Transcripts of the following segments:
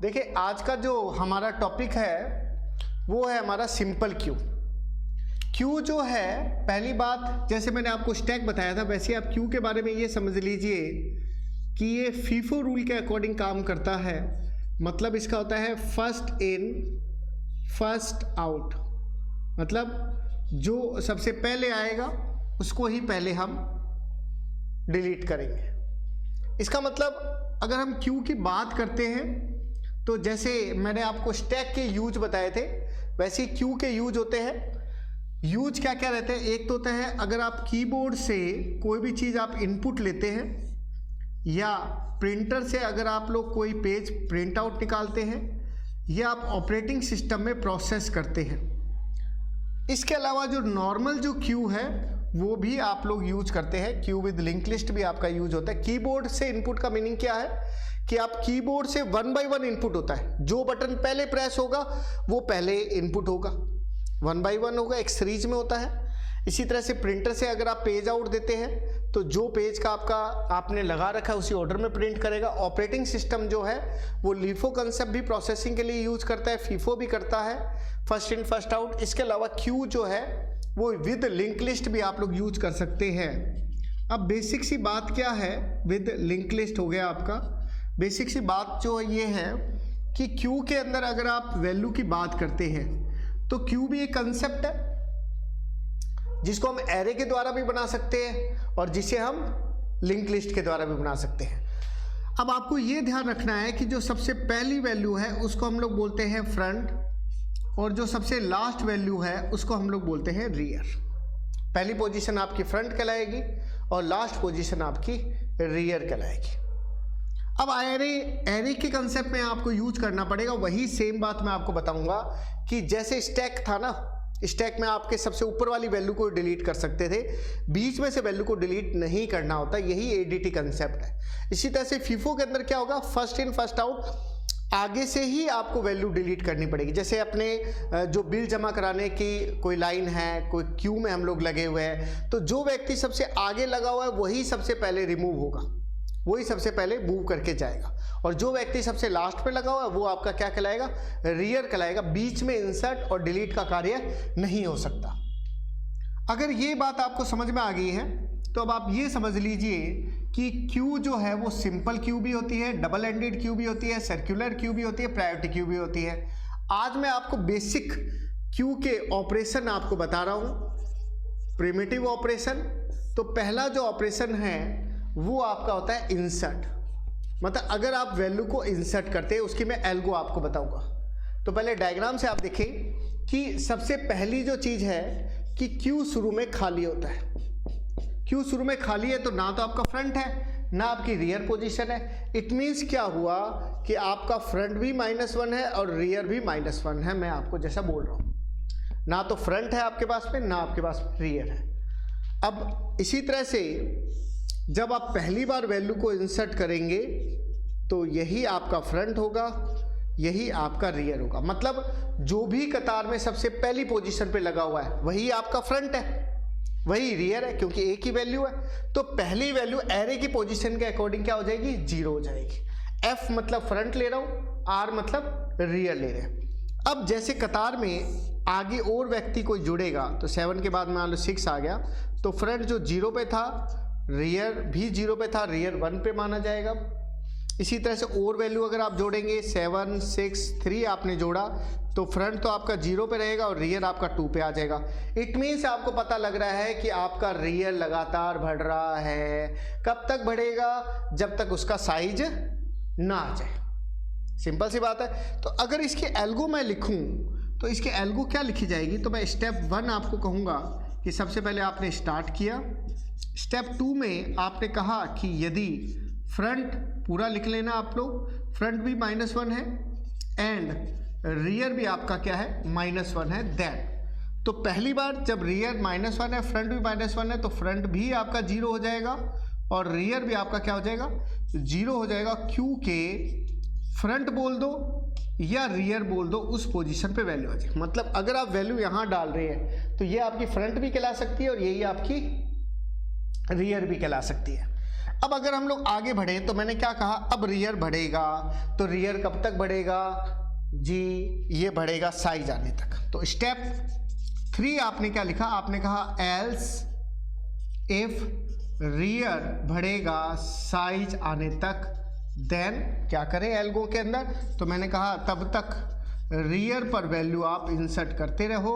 देखिए आज का जो हमारा टॉपिक है वो है हमारा सिंपल क्यू। क्यू जो है, पहली बात जैसे मैंने आपको स्टैक बताया था वैसे आप क्यू के बारे में ये समझ लीजिए कि ये फीफो रूल के अकॉर्डिंग काम करता है। मतलब इसका होता है फर्स्ट इन फर्स्ट आउट, मतलब जो सबसे पहले आएगा उसको ही पहले हम डिलीट करेंगे। इसका मतलब अगर हम क्यू की बात करते हैं तो जैसे मैंने आपको स्टैक के यूज बताए थे वैसे ही क्यू के यूज होते हैं। यूज क्या क्या रहते हैं, एक तो होता है अगर आप कीबोर्ड से कोई भी चीज़ आप इनपुट लेते हैं या प्रिंटर से अगर आप लोग कोई पेज प्रिंट आउट निकालते हैं या आप ऑपरेटिंग सिस्टम में प्रोसेस करते हैं। इसके अलावा जो नॉर्मल जो क्यू है वो भी आप लोग यूज करते हैं। क्यू विद लिंक लिस्ट भी आपका यूज होता है। कीबोर्ड से इनपुट का मीनिंग क्या है कि आप कीबोर्ड से 1 बाय 1 इनपुट होता है, जो बटन पहले प्रेस होगा वो पहले इनपुट होगा, 1 बाय 1 होगा, एक सीरीज में होता है। इसी तरह से प्रिंटर से अगर आप पेज आउट देते हैं तो जो पेज का आपका आपने लगा रखा है उसी ऑर्डर में प्रिंट करेगा। ऑपरेटिंग सिस्टम जो है वो लीफो कंसेप्ट भी प्रोसेसिंग के लिए यूज करता है, फीफो भी करता है, फर्स्ट इन फर्स्ट आउट। इसके अलावा क्यू जो है वो विद लिंक लिस्ट भी आप लोग यूज कर सकते हैं। अब बेसिक सी बात क्या है, विद लिंक लिस्ट हो गया आपका। बेसिक सी बात जो ये है कि क्यू के अंदर अगर आप वैल्यू की बात करते हैं तो क्यू भी एक कंसेप्ट है जिसको हम एरे के द्वारा भी बना सकते हैं और जिसे हम लिंक लिस्ट के द्वारा भी बना सकते हैं। अब आपको ये ध्यान रखना है कि जो सबसे पहली वैल्यू है उसको हम लोग बोलते हैं फ्रंट और जो सबसे लास्ट वैल्यू है उसको हम लोग बोलते हैं रियर। पहली पोजीशन आपकी फ्रंट कहलाएगी और लास्ट पोजीशन आपकी रियर कहलाएगी। अब एरे के कंसेप्ट में आपको यूज करना पड़ेगा। वही सेम बात मैं आपको बताऊंगा कि जैसे स्टैक था ना, स्टैक में आपके सबसे ऊपर वाली वैल्यू को डिलीट कर सकते थे, बीच में से वैल्यू को डिलीट नहीं करना होता, यही एडीटी कंसेप्ट है। इसी तरह से फीफो के अंदर क्या होगा, फर्स्ट इन फर्स्ट आउट, आगे से ही आपको वैल्यू डिलीट करनी पड़ेगी। जैसे अपने जो बिल जमा कराने की कोई लाइन है, कोई क्यू में हम लोग लगे हुए हैं, तो जो व्यक्ति सबसे आगे लगा हुआ है वही सबसे पहले रिमूव होगा, वही सबसे पहले मूव करके जाएगा, और जो व्यक्ति सबसे लास्ट पे लगा हुआ है वो आपका क्या कहलाएगा, रियर कहलाएगा। बीच में इंसर्ट और डिलीट का कार्य नहीं हो सकता। अगर ये बात आपको समझ में आ गई है तो अब आप ये समझ लीजिए कि क्यू जो है वो सिंपल क्यू भी होती है, डबल एंडेड क्यू भी होती है, सर्कुलर क्यू भी होती है, प्रायोरिटी क्यू भी होती है। आज मैं आपको बेसिक क्यू के ऑपरेशन आपको बता रहा हूँ। प्रिमिटिव ऑपरेशन, तो पहला जो ऑपरेशन है वो आपका होता है इंसर्ट। मतलब अगर आप वैल्यू को इंसर्ट करते हैं उसकी मैं एल्गो आपको बताऊंगा। तो पहले डायग्राम से आप देखें कि सबसे पहली जो चीज़ है कि क्यू शुरू में खाली होता है। क्यू शुरू में खाली है तो ना तो आपका फ्रंट है ना आपकी रियर पोजीशन है। इट मीन्स क्या हुआ कि आपका फ्रंट भी -1 है और रियर भी -1 है। मैं आपको जैसा बोल रहा हूँ, ना तो फ्रंट है आपके पास में ना आपके पास रियर है। अब इसी तरह से जब आप पहली बार वैल्यू को इंसर्ट करेंगे तो यही आपका फ्रंट होगा, यही आपका रियर होगा। मतलब जो भी कतार में सबसे पहली पोजीशन पे लगा हुआ है वही आपका फ्रंट है, वही रियर है, क्योंकि एक ही वैल्यू है। तो पहली वैल्यू एरे की पोजीशन के अकॉर्डिंग क्या हो जाएगी, 0 हो जाएगी। एफ मतलब फ्रंट ले रहा हूँ, आर मतलब रियर ले रहे हैं। अब जैसे कतार में आगे और व्यक्ति कोई जुड़ेगा तो 7 के बाद मान लो 6 आ गया, तो फ्रंट जो 0 पे था रियर भी 0 पे था, रियर 1 पे माना जाएगा। इसी तरह से और वैल्यू अगर आप जोड़ेंगे 7 6 3 आपने जोड़ा तो फ्रंट तो आपका 0 पे रहेगा और रियर आपका 2 पे आ जाएगा। इट मीन्स आपको पता लग रहा है कि आपका रियर लगातार बढ़ रहा है। कब तक बढ़ेगा, जब तक उसका साइज ना आ जाए। सिंपल सी बात है। तो अगर इसकी एल्गो मैं लिखूं तो इसकी एल्गो क्या लिखी जाएगी, तो मैं स्टेप 1 आपको कहूँगा कि सबसे पहले आपने स्टार्ट किया। स्टेप 2 में आपने कहा कि यदि फ्रंट पूरा लिख लेना आप लोग, फ्रंट भी -1 है एंड रियर भी आपका क्या है, -1 है। दैट तो पहली बार जब रियर -1 है, फ्रंट भी -1 है, तो फ्रंट भी आपका 0 हो जाएगा और रियर भी आपका क्या हो जाएगा, 0 हो जाएगा। क्योंकि फ्रंट बोल दो या रियर बोल दो, उस पोजीशन पे वैल्यू आ जाए। मतलब अगर आप वैल्यू यहाँ डाल रहे हैं तो ये आपकी फ्रंट भी कहला सकती है और यही आपकी रियर भी कहला सकती है। अब अगर हम लोग आगे बढ़े तो मैंने क्या कहा, अब रियर बढ़ेगा, तो रियर कब तक बढ़ेगा जी, ये बढ़ेगा साइज आने तक। तो स्टेप 3 आपने क्या लिखा, आपने कहा एल्स इफ रियर बढ़ेगा साइज आने तक देन क्या करें एल्गो के अंदर, तो मैंने कहा तब तक रियर पर वैल्यू आप इंसर्ट करते रहो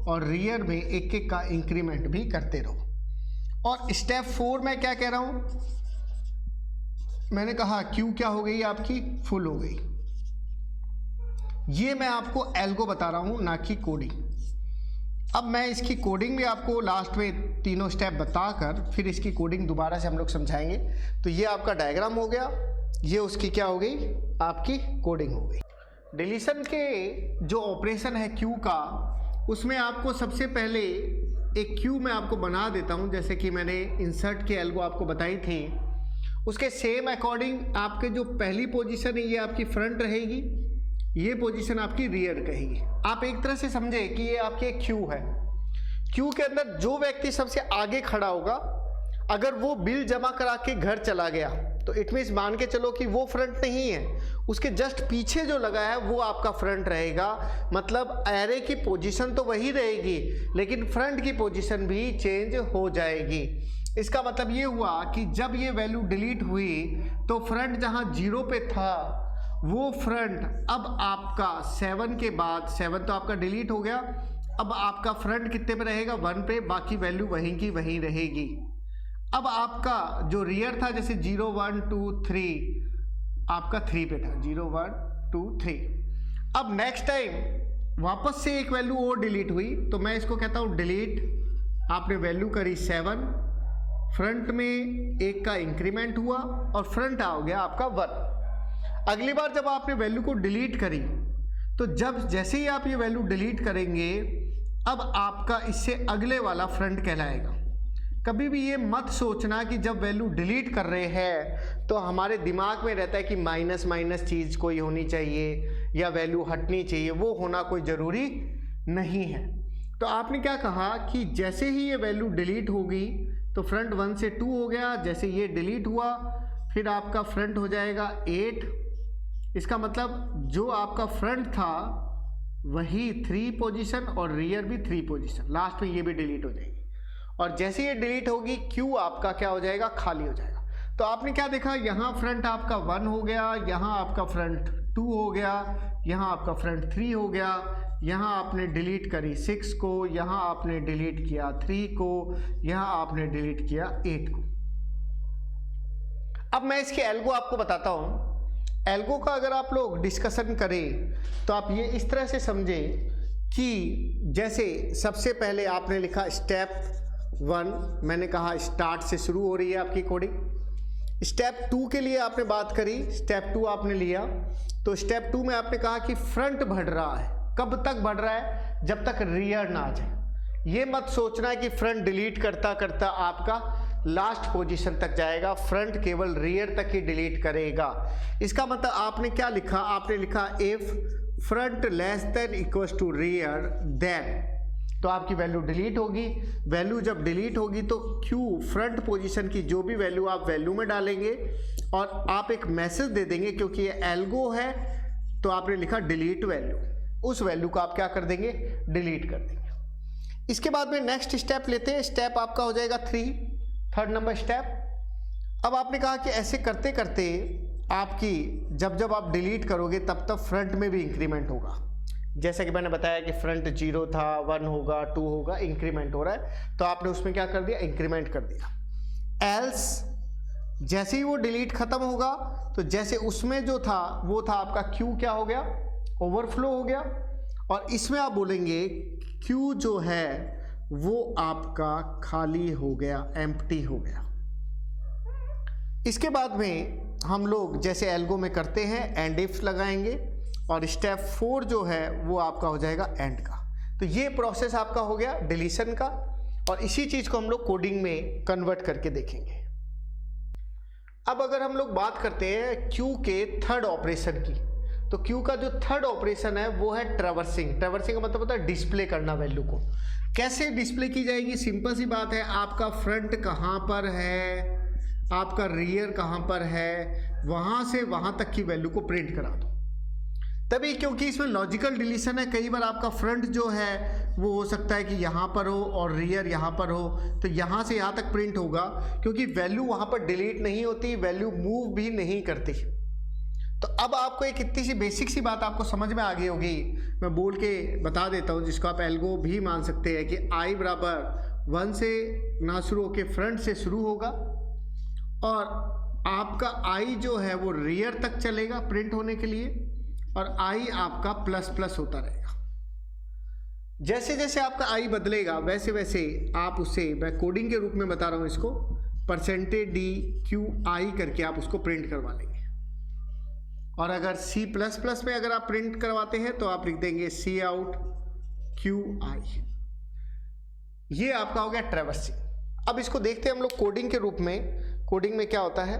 और रियर में एक एक का इंक्रीमेंट भी करते रहो। और स्टेप 4 में क्या कह रहा हूं, मैंने कहा क्यू क्या हो गई आपकी, फुल हो गई। ये मैं आपको एल्गो बता रहा हूं, ना कि कोडिंग। अब मैं इसकी कोडिंग भी आपको लास्ट में तीनों स्टेप बताकर फिर इसकी कोडिंग दोबारा से हम लोग समझाएंगे। तो ये आपका डायग्राम हो गया, ये उसकी क्या हो गई, आपकी कोडिंग हो गई। डिलीशन के जो ऑपरेशन है क्यू का, उसमें आपको सबसे पहले एक क्यू मैं आपको बना देता हूं, जैसे कि मैंने इंसर्ट के एल्गो आपको बताई थी। उसके सेम अकॉर्डिंग आपके जो पहली पोजीशन है ये आपकी फ्रंट रहेगी, ये पोजीशन आपकी रियर कहेगी। आप एक तरह से समझे कि ये आपकी एक क्यू है। क्यू के अंदर जो व्यक्ति सबसे आगे खड़ा होगा, अगर वो बिल जमा करा के घर चला गया तो इट मीन्स मान के चलो कि वो फ्रंट नहीं है, उसके जस्ट पीछे जो लगा है वो आपका फ्रंट रहेगा। मतलब एरे की पोजीशन तो वही रहेगी लेकिन फ्रंट की पोजीशन भी चेंज हो जाएगी। इसका मतलब ये हुआ कि जब ये वैल्यू डिलीट हुई तो फ्रंट जहां 0 पे था वो फ्रंट अब आपका 7 के बाद, 7 तो आपका डिलीट हो गया, अब आपका फ्रंट कितने पे रहेगा, 1 पे, बाकी वैल्यू वहीं की वहीं रहेगी। अब आपका जो रियर था जैसे 0 1 2 3 आपका 3 पे था, 0 1 2 3। अब नेक्स्ट टाइम वापस से एक वैल्यू और डिलीट हुई तो मैं इसको कहता हूँ डिलीट। आपने वैल्यू करी 7, फ्रंट में एक का इंक्रीमेंट हुआ और फ्रंट आ गया आपका 1। अगली बार जब आपने वैल्यू को डिलीट करी तो जब जैसे ही आप ये वैल्यू डिलीट करेंगे अब आपका इससे अगले वाला फ्रंट कहलाएगा। कभी भी ये मत सोचना कि जब वैल्यू डिलीट कर रहे हैं तो हमारे दिमाग में रहता है कि माइनस माइनस चीज़ कोई होनी चाहिए या वैल्यू हटनी चाहिए, वो होना कोई ज़रूरी नहीं है। तो आपने क्या कहा कि जैसे ही ये वैल्यू डिलीट होगी तो फ्रंट 1 से 2 हो गया, जैसे ये डिलीट हुआ फिर आपका फ्रंट हो जाएगा 8। इसका मतलब जो आपका फ्रंट था वही 3 पोजीशन और रियर भी 3 पोजीशन, लास्ट में ये भी डिलीट हो जाएगी। और जैसे ये डिलीट होगी क्यू आपका क्या हो जाएगा, खाली हो जाएगा। तो आपने क्या देखा, यहाँ फ्रंट आपका 1 हो गया, यहाँ आपका फ्रंट 2 हो गया, यहाँ आपका फ्रंट 3 हो गया, यहाँ आपने डिलीट करी 6 को, यहाँ आपने डिलीट किया 3 को, यहाँ आपने डिलीट किया 8 को। अब मैं इसके एल्गो आपको बताता हूँ। एल्गो का अगर आप लोग डिस्कशन करें तो आप ये इस तरह से समझें कि जैसे सबसे पहले आपने लिखा स्टेप 1, मैंने कहा स्टार्ट से शुरू हो रही है आपकी कोडिंग। स्टेप 2 के लिए आपने बात करी, स्टेप 2 आपने लिया तो स्टेप 2 में आपने कहा कि फ्रंट बढ़ रहा है। कब तक बढ़ रहा है, जब तक रियर ना आ जाए। ये मत सोचना है कि फ्रंट डिलीट करता करता आपका लास्ट पोजीशन तक जाएगा, फ्रंट केवल रियर तक ही डिलीट करेगा। इसका मतलब आपने क्या लिखा, आपने लिखा if front less than equals to rear then, तो आपकी वैल्यू डिलीट होगी। वैल्यू जब डिलीट होगी तो क्यू फ्रंट पोजीशन की जो भी वैल्यू आप वैल्यू में डालेंगे और आप एक मैसेज दे देंगे, क्योंकि ये एल्गो है तो आपने लिखा डिलीट वैल्यू, उस वैल्यू को आप क्या कर देंगे, डिलीट कर देंगे। इसके बाद में नेक्स्ट स्टेप लेते हैं, स्टेप आपका हो जाएगा 3 नंबर स्टेप। अब आपने कहा कि ऐसे करते करते आपकी जब आप डिलीट करोगे तब तब फ्रंट में भी इंक्रीमेंट होगा। जैसे कि मैंने बताया कि फ्रंट 0 था, 1 होगा, 2 होगा, इंक्रीमेंट हो रहा है तो आपने उसमें क्या कर दिया, इंक्रीमेंट कर दिया। एल्स जैसे ही वो डिलीट खत्म होगा तो जैसे उसमें जो था वो था आपका क्यू क्या हो गया, ओवरफ्लो हो गया, और इसमें आप बोलेंगे क्यू जो है वो आपका खाली हो गया, एम्प्टी हो गया। इसके बाद में हम लोग जैसे एल्गो में करते हैं एंड इफ लगाएंगे और स्टेप 4 जो है वो आपका हो जाएगा एंड का। तो ये प्रोसेस आपका हो गया डिलीशन का, और इसी चीज़ को हम लोग कोडिंग में कन्वर्ट करके देखेंगे। अब अगर हम लोग बात करते हैं क्यू के थर्ड ऑपरेशन की, तो क्यू का जो थर्ड ऑपरेशन है वो है ट्रैवर्सिंग। ट्रैवर्सिंग का मतलब होता है डिस्प्ले करना वैल्यू को। कैसे डिस्प्ले की जाएगी, सिंपल सी बात है, आपका फ्रंट कहाँ पर है, आपका रियर कहाँ पर है, वहाँ से वहाँ तक की वैल्यू को प्रिंट करा दो। तभी, क्योंकि इसमें लॉजिकल डिलीशन है। कई बार आपका फ्रंट जो है वो हो सकता है कि यहाँ पर हो और रियर यहाँ पर हो, तो यहाँ से यहाँ तक प्रिंट होगा, क्योंकि वैल्यू वहाँ पर डिलीट नहीं होती, वैल्यू मूव भी नहीं करती। तो अब आपको एक इतनी सी बेसिक सी बात आपको समझ में आ गई होगी, मैं बोल के बता देता हूँ, जिसको आप एल्गो भी मान सकते हैं कि आई बराबर 1 से ना शुरू होके फ्रंट से शुरू होगा, और आपका आई जो है वो रियर तक चलेगा प्रिंट होने के लिए, और आई आपका प्लस प्लस होता रहेगा। जैसे जैसे आपका आई बदलेगा वैसे वैसे आप उसे, मैं कोडिंग के रूप में बता रहा हूँ इसको, %d_q_i करके आप उसको प्रिंट करवा लेंगे। और अगर C++ में अगर आप प्रिंट करवाते हैं तो आप लिख देंगे Cout_qi। ये आपका हो गया ट्रैवर्सिंग। अब इसको देखते हैं हम लोग कोडिंग के रूप में। कोडिंग में क्या होता है,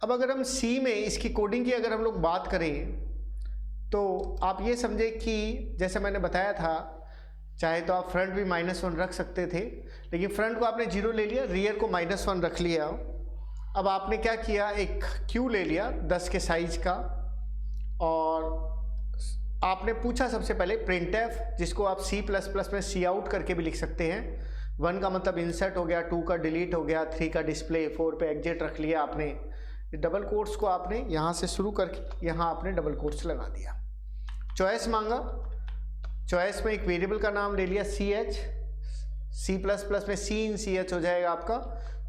अब अगर हम C में इसकी कोडिंग की अगर हम लोग बात करें तो आप ये समझे कि जैसे मैंने बताया था, चाहे तो आप फ्रंट भी -1 रख सकते थे, लेकिन फ्रंट को आपने 0 ले लिया, रियर को -1 रख लिया। अब आपने क्या किया, एक क्यू ले लिया 10 के साइज का, और आपने पूछा सबसे पहले printf, जिसको आप C++ में cout करके भी लिख सकते हैं। 1 का मतलब इंसर्ट हो गया, 2 का डिलीट हो गया, 3 का डिस्प्ले, 4 पे एग्जिट रख लिया आपने। डबल कोट्स को आपने यहाँ से शुरू करके यहाँ आपने डबल कोट्स लगा दिया। चॉइस मांगा, चॉइस में एक वेरिएबल का नाम ले लिया ch, C++ में C/ch हो जाएगा आपका।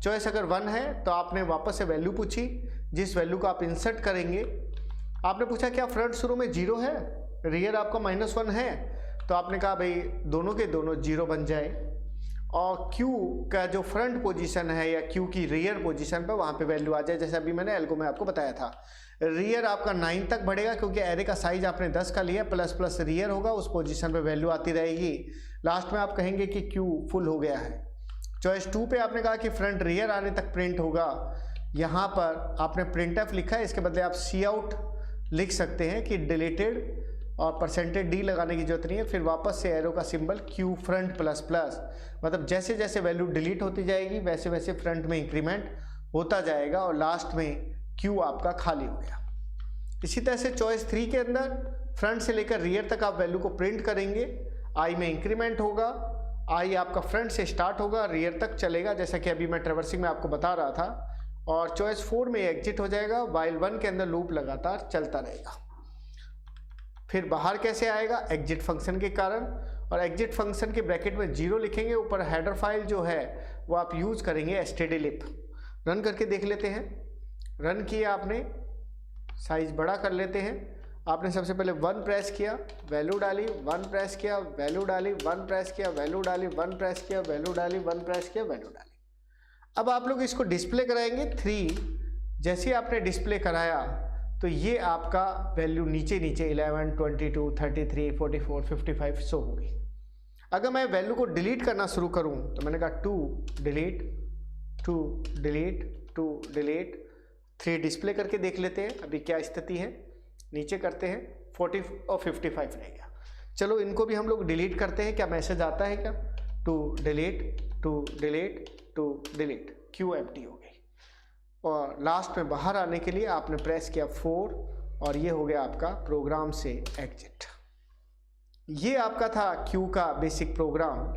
चॉइस अगर 1 है तो आपने वापस से वैल्यू पूछी, जिस वैल्यू को आप इंसर्ट करेंगे। आपने पूछा क्या फ्रंट शुरू में 0 है, रियर आपका -1 है, तो आपने कहा भाई दोनों के दोनों 0 बन जाए, और Q का जो फ्रंट पोजीशन है या Q की रियर पोजीशन पर वहाँ पे वैल्यू आ जाए। जैसे अभी मैंने एल्गो में आपको बताया था, रियर आपका 9 तक बढ़ेगा, क्योंकि एरे का साइज आपने 10 का लिया, प्लस प्लस रियर होगा, उस पोजीशन पे वैल्यू आती रहेगी। लास्ट में आप कहेंगे कि Q फुल हो गया है। चॉइस 2 पे आपने कहा कि फ्रंट रियर आने तक प्रिंट होगा, यहाँ पर आपने printf लिखा है, इसके बदले आप cout लिख सकते हैं कि डिलीटेड, और %d लगाने की जरूरत नहीं है। फिर वापस से एरो का symbol Q front plus plus, मतलब जैसे जैसे वैल्यू डिलीट होती जाएगी वैसे वैसे फ्रंट में इंक्रीमेंट होता जाएगा, और लास्ट में Q आपका खाली हो गया। इसी तरह से चॉइस 3 के अंदर फ्रंट से लेकर रियर तक आप वैल्यू को प्रिंट करेंगे, आई में इंक्रीमेंट होगा, आई आपका फ्रंट से स्टार्ट होगा, रियर तक चलेगा, जैसा कि अभी मैं ट्रैवर्सिंग में आपको बता रहा था, और चॉइस 4 में एग्जिट हो जाएगा, वाइल 1 के अंदर लूप लगातार चलता रहेगा। फिर बाहर कैसे आएगा, एग्जिट फंक्शन के कारण, और एग्जिट फंक्शन के ब्रैकेट में 0 लिखेंगे, ऊपर हेडर फाइल जो है वो आप यूज़ करेंगे stdlib। रन करके देख लेते हैं। रन किया आपने, साइज बड़ा कर लेते हैं। आपने सबसे पहले 1 प्रेस किया, वैल्यू डाली, 1 प्रेस किया, वैल्यू डाली, 1 प्रेस किया, वैल्यू डाली, 1 प्रेस किया, वैल्यू डाली, 1 प्रेस किया, वैल्यू डाली। अब आप लोग इसको डिस्प्ले कराएंगे 3। जैसे आपने डिस्प्ले कराया तो ये आपका वैल्यू नीचे नीचे 11, 22, 33, 44, 55 शो होगी। अगर मैं वैल्यू को डिलीट करना शुरू करूं तो मैंने कहा 2 डिलीट, 2 डिलीट, 2 डिलीट, 3 डिस्प्ले करके देख लेते हैं अभी क्या स्थिति है। नीचे करते हैं 40 और 55 रह गया। चलो इनको भी हम लोग डिलीट करते हैं, क्या मैसेज आता है क्या, 2 delete, 2 delete, 2 delete, Q empty हो गई। और लास्ट में बाहर आने के लिए आपने प्रेस किया 4, और ये हो गया आपका प्रोग्राम से एग्जिट। ये आपका था क्यू का बेसिक प्रोग्राम।